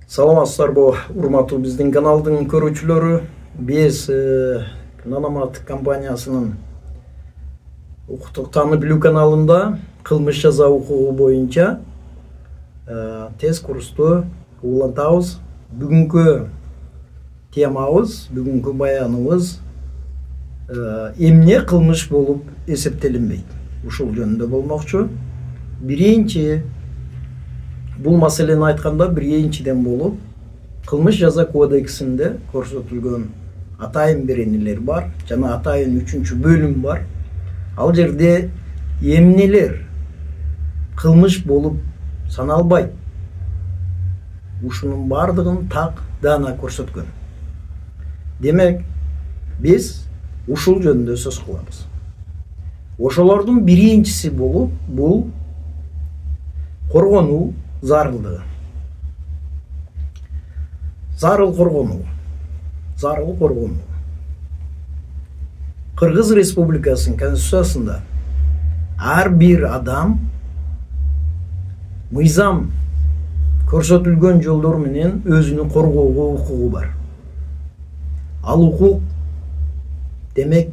Саламатсыздарбы, урматтуу биздин каналдын көрүүчүлөрү. Биз Наномат компаниясынын укуктук таанып билүү каналында кылмыш жаза укугу боюнча тест курсту улантабыз. Бүгүнкү темабыз, бүгүнкү баяныбыз эмне кылмыш болуп эсептелинбейт. Ушул жөнүндө болмокчу. Биринчи бул маселени айтканда биринчиден болуп кылмыш жаза кодексинде көрсөтүлгөн атайын беренелер бар жана атайын 3-бөлүм бар. Ал жерде эмнелер кылмыш болуп саналбайт, ушунун бардыгын так даана көрсөткөн. Демек, биз ушул жөнүндө сөз кылабыз. Ошолордун биринчиси болуп бул коргонуу зарылдыгы. Зарыл коргонуу. Кыргыз Республикасынын Конституциясында ар бир адам мыйзам көрсөтүлгөн жолдор менен өзүнү коргоого укугу бар. Ал укук демек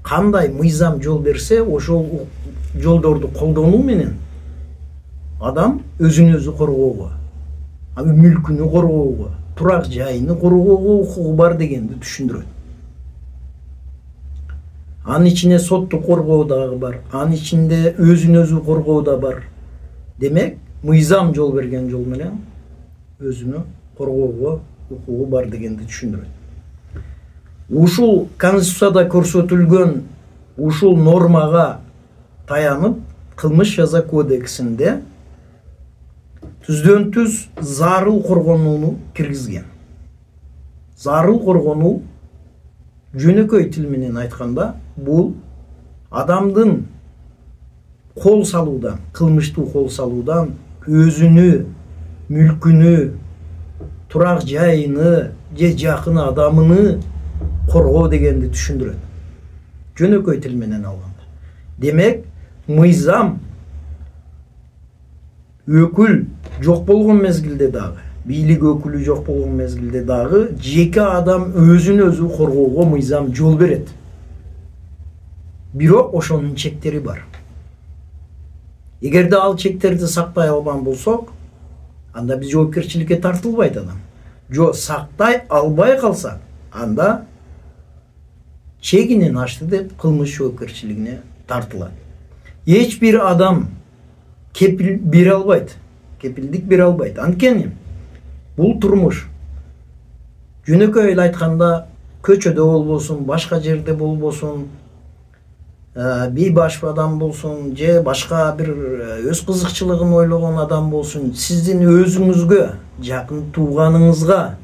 кандай мыйзам жол берсе, ошол жолдорду колдонуу менен адам өзүн өзү коргоого, мүлкүнү коргоого, турак жайын коргоого укугу бар дегенди түшүндүрөт. Анын ичинде соттук коргоо дагы бар, анын ичинде өзүн өзү коргоо да бар. Демек, мыйзам жол берген жол менен өзүнү коргоого укугу бар дегенди түшүндүрөт. Ушул Конституцияда көрсөтүлгөн ушул нормага таянып, кылмыш жаза кодексинде түздөн-түз зарыл коргонууну киргизген. Зарыл коргонуу жөнөкөй тил менен айтканда бул адамдын кол салуудан, кылмыштуу кол салуудан өзүнү, мүлкүнү, турак жайыны же жакын адамыны коргоо дегенди түшүндүрөт. Жөнөкөй тил менен алганда. Демек, мыйзам өкүл жок болгон мезгилде дагы, бийлик өкүлү жок болгон мезгилде дагы жеке адам өзүн өзү коргоого мыйзам жол берет. Бирок ошонун чектери бар. Эгерде ал чектерди сактай албаган болсок, анда биз жоопкерчиликке тартылбайт адам. Сактай албай калса, анда чегинен ашты деп кылмыш жоопкерчилигине тартылат. Эч бир адам кепил бере албайт, кепилдик бере албайт. Анткени бул турмуш. Жөнөкөй эле айтканда, көчөдө болбосун, башка жерде болбосун, бейбаш адам болсун, же башка бир өз кызыкчылыгын ойлогон адам болсун, сиздин өзүңүзгө, жакын тууганыңызга,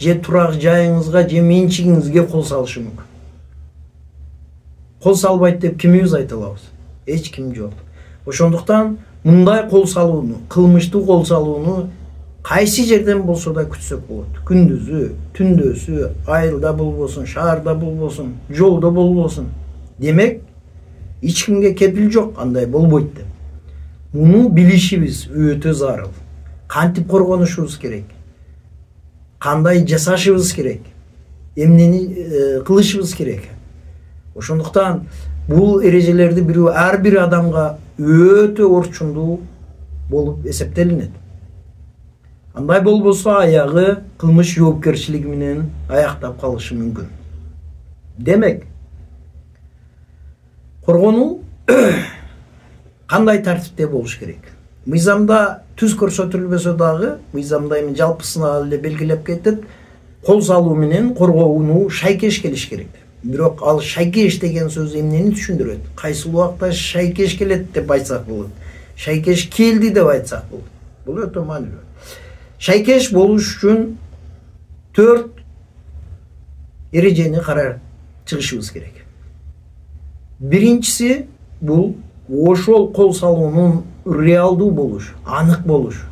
же турак жайыңызга, же менчигиңизге кол салышы мүмкүн. Кол салбайт деп кимибиз айта алабыз? Эч ким жок. Ошондуктан мындай кол салууну, кылмыштуу кол салууну кайсы жерден болсо да күтсөк болот. Күндүзү, түндөсү, айылда болбосун, шаарда болбосун, жолдо болбосун. Демек, эч кимге кепил жок, андай болбойт деп. Муну билишибиз өтө зарыл. Кантип коргонушубуз керек? Кандай жасашыбыз керек? Эмнени кылышыбыз керек? Ошондуктан бул эрежелерди бирөө ар бир адамга өтө орчундуу болуп эсептелинет. Андай болбосо аягы кылмыш жоопкерчилиги менен аяктап калышы мүмкүн. Демек, коргонуу кандай тартипте болуш керек? Мыйзамда түз көрсөтүлбөсө дагы, мыйзамда эми жалпысына эле белгилеп кетет, кол салуу менен коргонуу шайкеш келиш керек. Бирок ал шайкеш деген сөз эмнени түшүндүрөт? Кайсы убакта шайкеш келет деп айтсак болот. Шайкеш келди деп айтсак болот. Бул өтө маанилүү. Шайкеш болуш үчүн 4 эрежени карап чыгышыбыз керек. Биринчиси бул ошол кол салуунун реалдуу болуш, анык болуш.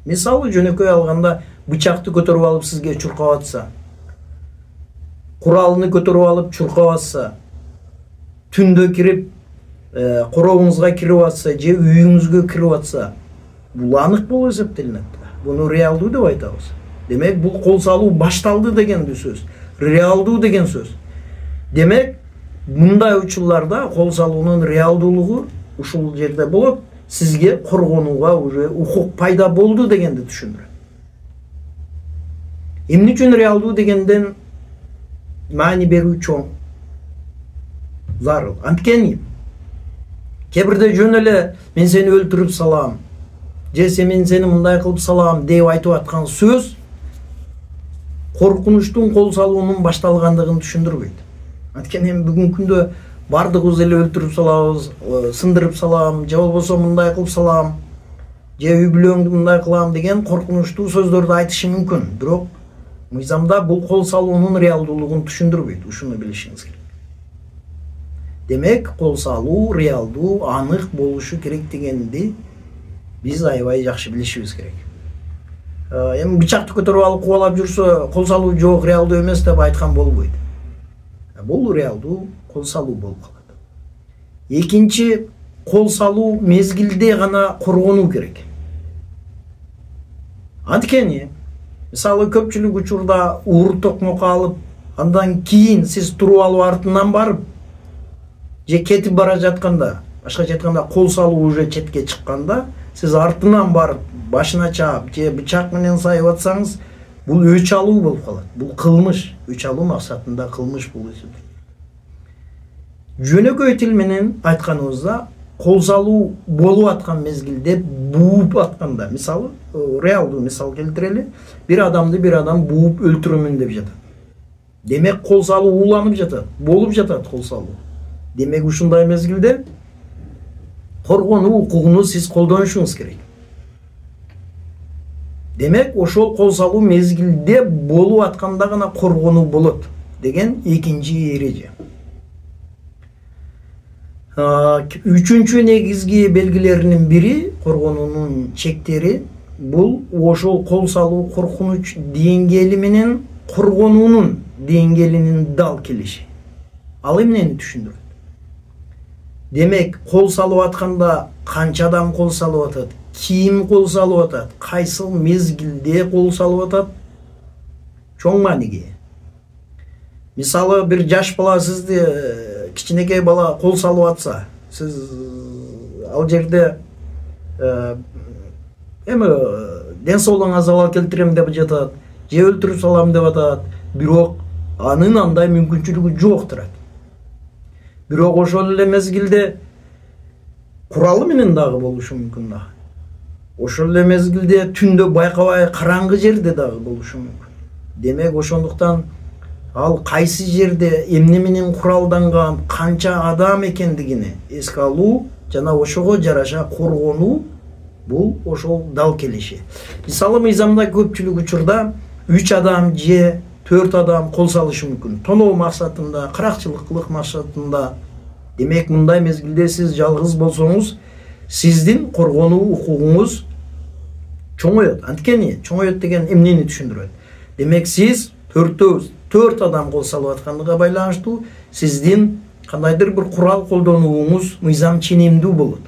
Мисалы жөнөкөй алганда бычакты көтөрүп алып сизге чуркап атса, куралын көтөрүп алып чуркап атса, түндө кирип коробуңузга кирип атса, же үйүңүзгө кирип атса, бул анык болуп эсептелинет. Буну реалдуу деп айтабыз. Демек бул кол салуу башталды деген сөз. Реалдуу деген сөз. Демек мындай учурларда кол салуунун реалдуулугу ушул жерде болот. Сизге коргонууга уже укук пайда болду дегенди түшүндүрөт. Эмне үчүн реалдуу дегенден маани берүү чоң зарыл. Анткени кээ бирде жөн эле мен сени өлтүрүп салам, же мен сени мындай кылып салам деп айтып аткан сөз коркунучтун кол салуунун башталгандыгын түшүндүрбөйт. Анткени бүгүнкү күндө бардыгыбыз эле өлтүрүп салабыз, сындырып салам, же болбосо мындай кылып салам, же үй бүлөңдү мындай кылам деген коркунучтуу сөздөрдү айтышы мүмкүн. Бирок мыйзамда бул кол салуунун реалдуулугун түшүндүрбөйт. Ушуну билишиңиз керек. Демек, кол салуу реалдуу, анык болушу керек дегенди биз аябай жакшы билишибиз керек. Эми бычакты көтөрүп алып кубалап жүрсө, кол салуу жок, реалдуу эмес деп айткан болбойт. Бул реалдуу кол салуу болуп калат. Экинчи, кол салуу мезгилде гана коргонуу керек. Анткени, мисалы көпчүлүк учурда уур токмок алып, андан кийин сиз туруп алып артынан барып, же кетип бара жатканда, башкача айтканда кол салуу уже четке чыкканда, сиз артынан барып, башына чаап, же бычак менен сайып атсаңыз, бул өч алуу болуп калат. Бул кылмыш, өч алуу максатында кылмыш бул эсептелет. Жөнөкөй тил менен айтканыбызда, кол салуу болуп аткан мезгилде бууп атканда, мисалы, реалдуу мисал келтирели, бир адамды бир адам бууп өлтүрөмүн деп жатат. Демек кол салуу уланып жатат, болуп жатат кол салуу. Демек ушундай мезгилде коргонуу укугуну сиз колдонушуңуз керек. Демек ошол кол салуу мезгилде болуп атканда гана коргонуу болот деген экинчи эреже. Үчүнчү негизги белгилеринин бири, коргонуунун чектери, бул ошол кол салуу коркунуч деңгээли менен коргонуунун деңгээлинин дал келиши. Ал эмнени түшүндүрөт? Демек, кол салып атканда канча адам кол салып атат, ким кол салып атат, кайсыл мезгилде кол салып атат, чоң мааниге. Мисалы, бир жаш бала сизди, кичинекей бала кол салып атса, сиз ал жерде эми ден соолугуңа залал келтирем деп жатат, же өлтүрүп салам деп атат, бирок анын андай мүмкүнчүлүгү жок турат. Бирок ошол эле мезгилде куралы менен дагы болушу мүмкүн да. Ошол эле мезгилде түндө байкабай караңгы жерде дагы болушу мүмкүн. Демек ошондуктан ал кайсы жерде эмне менен куралданган, канча адам экендигини эске алуу жана ошого жараша коргонуу бул ошол дал келиши. Мисалы мыйзамда көпчүлүк учурда 3 адам же 4 адам кол салышы мүмкүн. Тоноо максатында, каракчылык максатында. Демек мындай мезгилде сиз жалгыз болсоңуз, сиздин коргонуу укугуңуз чоңойот. Анткени чоңойот деген эмнени түшүндүрөт? Демек сиз 4 адам кол салып аткандыгына байланыштуу сиздин кандайдыр бир курал колдонууңуз мыйзам ченемдүү болот.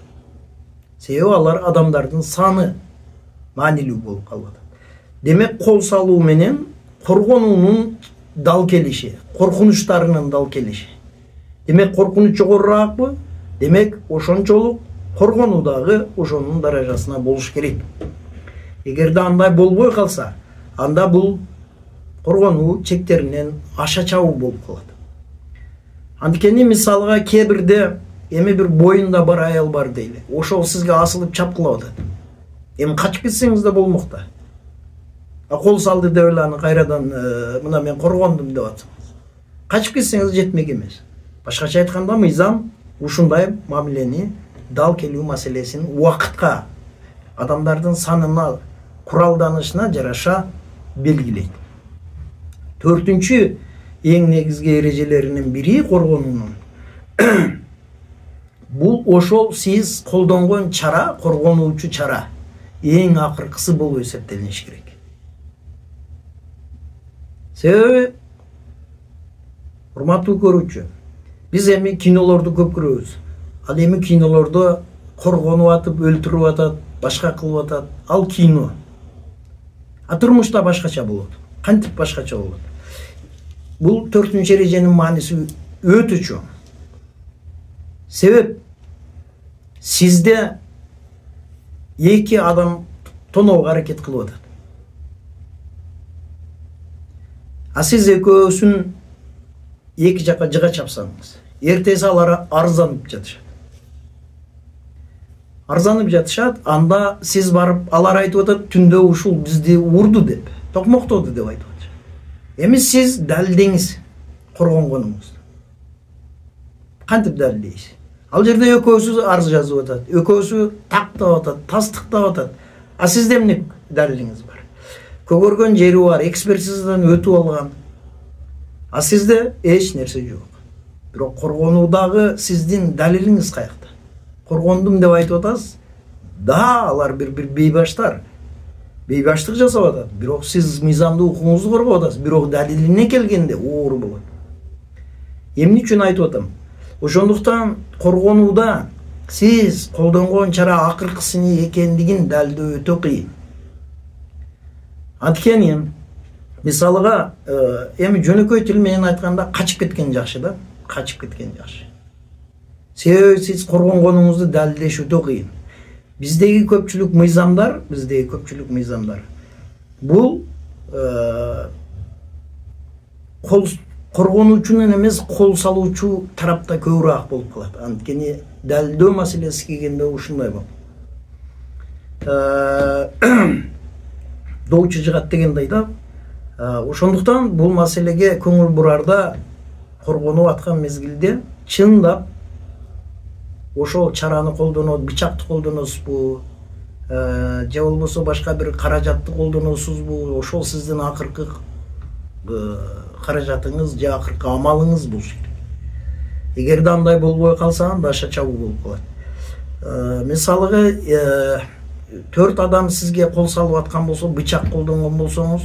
Себеби алар адамдардын саны маанилүү болуп калат. Демек кол салуу менен коргонуунун дал келиши, коркунучтарынын дал келиши. Демек коркунуч жогорураакпы? Демек ошончолук коргонуу дагы ошонун даражасына болуш керек. Эгерде андай болбой калса, анда бул коргонуу чектеринен аша чабуу болуп калат. Анткени мисалга кээ бирде эми бир боюнда бар аял бар дейли. Ошол сизге асылып чапкылап атат. Эми качып кетсеңиз да болмок да. Кол салды деп эле аны кайрадан мына мен коргондум деп атсаңыз. Качып кетсеңиз жетмек эмес. Башкача айтканда мыйзам ушундай мамилени дал келүү маселесин убакытка, адамдардын санына, куралданышына жараша белгилейт. Төртүнчү эң негизги эрежелеринин бири коргонуунун бул ошол сиз колдонгон чара, коргонуучу чара эң акыркысы болуп эсептелиниш керек. Себеби, урматтуу көрүүчү, биз эми кинолорду көп көрөбүз. Ал эми кинолордо коргонуп атып, өлтүрүп атат, башка кылып атат. Ал кино. Турмушта башкача болот. Кантип башкача болот? Бул 4-чү эреженин мааниси өтө чоң. Себеп сизде эки адам тоноого аракет кылып атат. А сиз экөөсүн эки жака жыга чапсаңыз, эртеси алар арзанып жатышат. Анда сиз барып, алар айтып атат, түндө ушул бизди урду деп, токмоктоду деп айтып атат. Эми сиз далилдеңиз коргонгонуңузду. Кантип далилдейсиз? Ал жерде экөөсү арыз жазып атат, экөөсү тактап атат, тастыктап атат. А сизде эмне далилиңиз бар? Көгөргөн жери бар, экспертизадан өтүп алган. А сизде эч нерсе жок. Бирок коргонуудагы сиздин далилиңиз каякта? Коргондум деп айтып атасыз. Да, алар бир бейбаштар. Бейбаштык жасап атат. Бирок сиз мыйзамдуу укугуңузду коргоп атасыз. Бирок далилине келгенде оор болот. Эмне үчүн айтып атам? Ошондуктан коргонууда сиз колдонгон чара акыркысыны экендигин далилдөө өтө кыйын. Анткени мисалыга эми жөнөкөй тил менен айтканда качып кеткен жакшы да, качып кеткен жакшы. Себеби сиз коргонгонуңузду далилдеш өтө кыйын. Биздеги көпчүлүк мыйзамдар бул коргонуучунун эмес, кол салуучу тарапта көбүрөөк болуп калат. Анткени далилдөө маселеси келгенде ушундай болот. Доочу жыгат дегендей да. Ошондуктан бул маселеге көңүл бурарда коргонуп аткан мезгилде чындап ошол чараны колдонот, бычакты колдоносузбу, же болбосо башка бир каражатты колдоносузбу, ошол сиздин акыркы каражатыңыз же акыркы амалыңыз болушу керек. Эгерде андай болбой калса, анда аша чабуу болуп калат. Мисалыга 4 адам сизге кол салып аткан болсо, бычак колдонгон болсоңуз,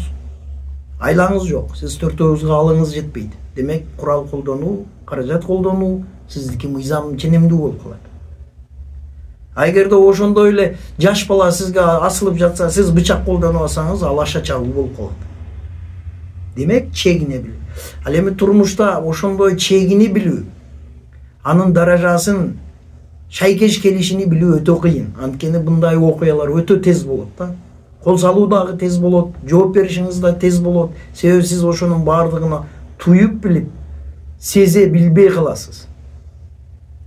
айлаңыз жок. Сиз 4-өңүзгө алыңыз жетпейт. Демек, курал колдонуу, каражат колдонуу сиздики мыйзам ченемдүү болуп калат. А эгерде ошондой эле жаш бала сизге асылып жатса, сиз бычак колдонуп алсаңыз, ал аша чабуу болуп калат. Демек, чегине билүү. Ал эми турмушта ошондой чегини билүү, анын даражасын шайкеш келишини билүү өтө кыйын. Анткени мындай окуялар өтө тез болот да. Кол салуу дагы тез болот, жооп беришиңиз да тез болот. Себеби сиз ошонун баардыгына туюп билип, сезе билбей каласыз.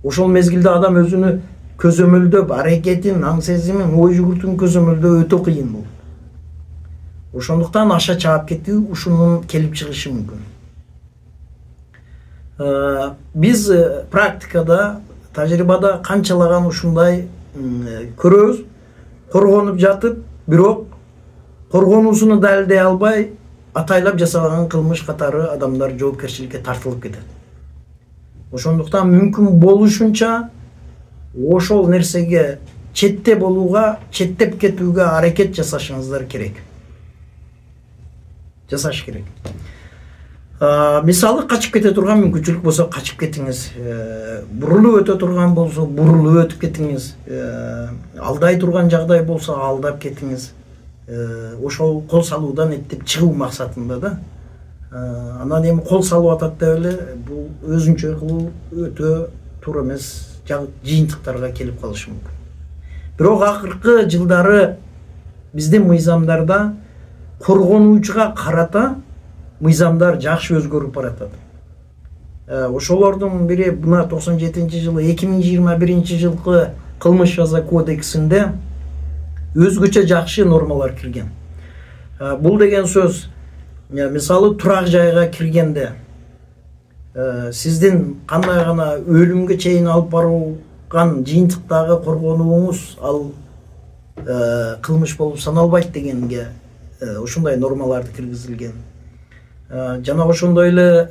Ошол мезгилде адам өзүнү көзөмөлдөп, аракетин, аң сезимин, ой жүгүртүүн көзөмөлдөп өтө кыйын болот. Ошондуктан аша чаап кетүү ушунун келип чыгышы мүмкүн. Биз практикада, тажрыйбада канчалаган ушундай көрөбүз. Коргонуп жатып, бирок коргонуусуну далилдей албай, атайлап жасаган кылмыш катары адамдар жоопкерчиликке тартылып кетет. Ошондуктан мүмкүн болушунча ошол нерсеге четте болууга, четтеп кетүүгө аракет жасашыңыздар керек. Жасаш керек. Мисалы качып кете турган мүмкүнчүлүк болсо качып кетиңиз. Бурулуп өтө турган болсо бурулуп өтүп кетиңиз. Алдай турган жагдай болсо алдап кетиңиз. Ошол кол салуудан эттеп чыгуу максатында да. Анан эми кол салып атат деп эле бул өзүнчө кылуу өтө туура эмес, жыйынтыктарга келип калышы мүмкүн. Бирок акыркы жылдары биздин мыйзамдарда коргонуучуга карата мыйзамдар жакшы өзгөрүп баратат. Ошолордун бири мына 97-жылы 2021-жылкы кылмыш жаза кодексинде өзгөчө жакшы нормалар кирген. Бул деген сөз, мисалы турак жайга киргенде сиздин кандай гана өлүмгө чейин алып барылган жыйынтыктагы коргонууңуз ал кылмыш болуп саналбайт дегенге ушундай нормаларды киргизилген. Жана ошондой эле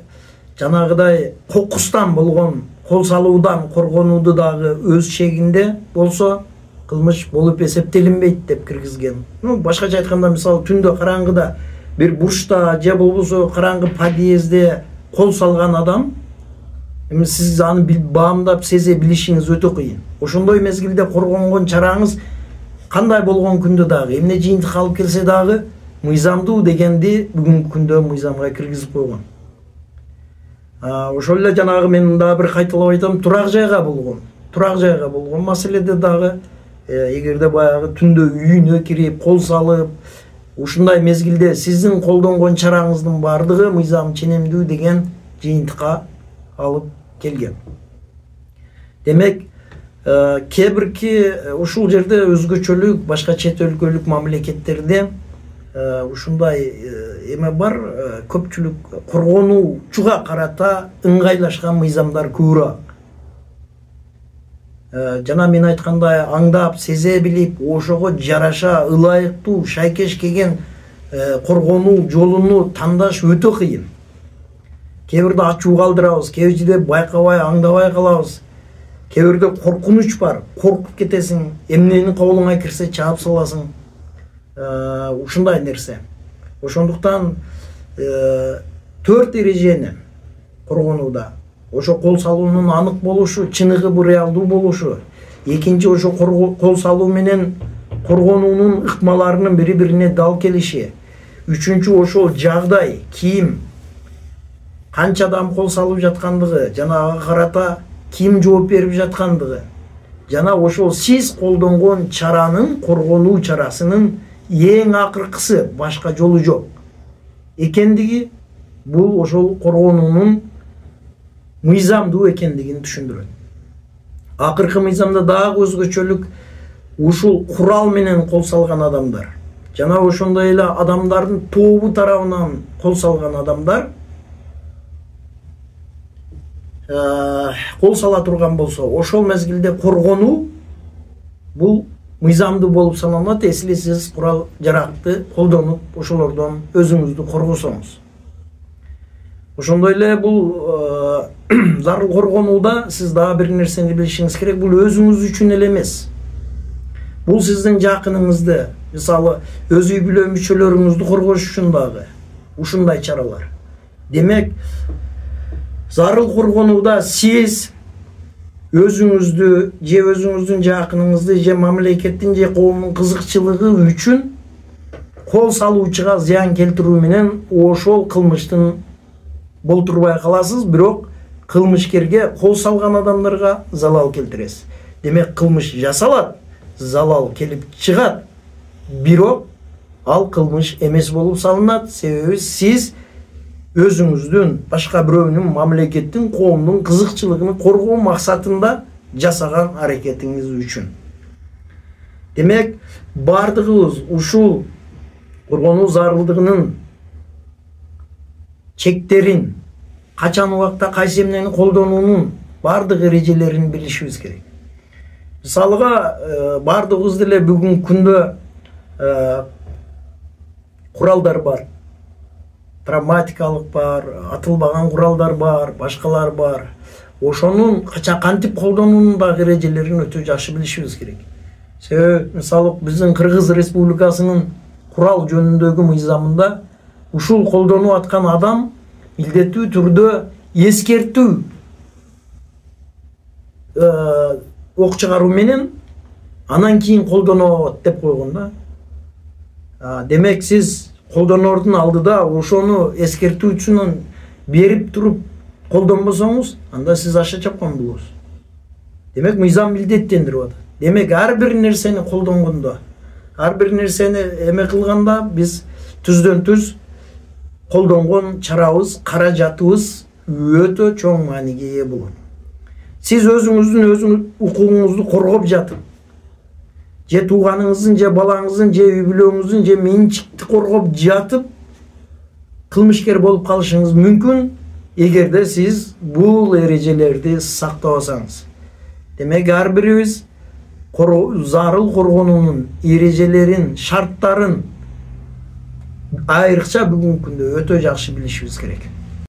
жанагыдай кокустан болгон кол салуудан коргонууду дагы өз чегинде болсо кылмыш болуп эсептелинбейт деп киргизген. Башкача айтканда, мисалы түндө караңгыда бир бурчта же болбосо караңгы подъездде кол салган адам, эми сиз аны баамдап сезе билишиңиз өтө кыйын. Ошондой мезгилде коргонгон чараңыз кандай болгон күндө дагы, эмне жыйынтык алып келсе дагы мыйзамдуу дегенди бүгүнкү күндө мыйзамга киргизип койгон. Ошол эле жанагы мен дагы бир кайталап айтам, турак жайга болгон маселеде дагы эгерде баягы түндө үйүнө кирип кол салып ушундай мезгилде сиздин колдонгон чараңыздын бардыгы мыйзам ченемдүү деген жыйынтыкка алып келген. Демек кээ бирки ушул жерде өзгөчөлүк башка чет өлкөлүк мамлекеттерде ушундай эме бар, көпчүлүк коргонуучуга карата ыңгайлашкан мыйзамдар көбүрөөк. Жана мен айткандай аңдап, сезе билип, ошого жараша ылайыктуу, шайкеш келген коргонуу жолуну тандаш өтө кыйын. Кээ бирде ачуу калтырабыз, кээ бирде байкабай, аңдабай калабыз. Кээ бирде коркунуч бар, коркуп кетесиң, эмненин колуңа кирсе чаап саласың. Ушундай нерсе. Ошондуктан 4 эрежени коргонууда ошо кол салуунун анык болушу, чыныгы бу реалдуу болушу. Экинчи, ошо кол салуу менен коргонуунун ыкмаларынын бири-бирине дал келиши. Үчүнчү, ошол жагдай, ким, канча адам кол салып жаткандыгы, жана ага карата ким жооп берип жаткандыгы, жана ошол сиз колдонгон чаранын, коргонуу чарасынын эң акыркысы, башка жолу жок экендиги, бул ошол коргонуунун мыйзамдуу экендигин түшүндүрөт. Акыркы мыйзамда дагы өзгөчөлүк ушул курал менен кол салган адамдар жана ошондой эле адамдардын тобу тарабынан кол салган адамдар кол сала турган болсо, ошол мезгилде коргонуу бул мыйзамдуу болуп саналат, если сиз курал жаракты колдонуп ошолордон өзүңүздү коргосоңуз. Ошондой эле бул зарыл коргонууда сиз дагы бир нерсени билишиңиз керек, бул өзүңүз үчүн эле эмес. Бул сиздин жакыныңызды, мисалы, өз үй бүлө мүчөлөрүңүздү коргош үчүн дагы ушундай чаралар. Демек, зарыл коргонууда сиз өзүңүздү, же өзүңүздүн жакыныңызды, же мамлекеттин, же коомдун кызыкчылыгы үчүн кол салуучуга зыян келтирүү менен ошол кылмыштын болтурбай каласыз, бирок кылмышкерге кол салган адамдарга залал келтиресиз. Демек, кылмыш жасалат, залал келип чыгат, бирок ал кылмыш эмес болуп салынат, себеби сиз өзүңүздүн, башка бирөөнүн, мамлекеттин, коомдун кызыкчылыгын коргоо максатында жасаган аракетиңиз үчүн. Демек, бардыгыбыз ушул коргонуу зарылдыгынын чектерин, качан убакта кайсы эмнени колдонуунун бардык эрежелерин билишибиз керек. Мисалга, бардыгыбыз деле бүгүнкү күндө куралдар бар. Травматикалык бар, атылбаган куралдар бар, башкалар бар. Ошонун кантип колдонуунун дагы эрежелерин өтө жакшы билишибиз керек. Себеби, мисалы, биздин Кыргыз Республикасынын курал жөнүндөгү мыйзамында ушул колдонуп аткан адам милдеттүү түрдө эскертүү ок чыгаруу менен анан кийин колдонот деп койгон да. Демек, сиз колдоноордун алдыда ошону эскертүүчүнүн берип туруп колдонбосоңуз, анда сиз аша чапкан болосуз. Демек, мыйзам милдеттендирип атат. Демек, ар бир нерсени колдонгондо, ар бир нерсени эме кылганда биз түздөн түз колдонгон чарабыз, каражатыбыз өтө чоң мааниге ээ болот. Сиз өзүңүздүн укугуңузду коргоп жатып, же тууганыңыздын, же балаңыздын, же үй бүлөңүздүн, же менчикти коргоп жатып, кылмышкер болуп калышыңыз мүмкүн, эгерде сиз бул эрежелерди сактабасаңыз. Демек, ар бирибиз зарыл коргонуунун эрежелерин, шарттарын айрыкча бүгүнкү күндө өтө жакшы билишибиз керек.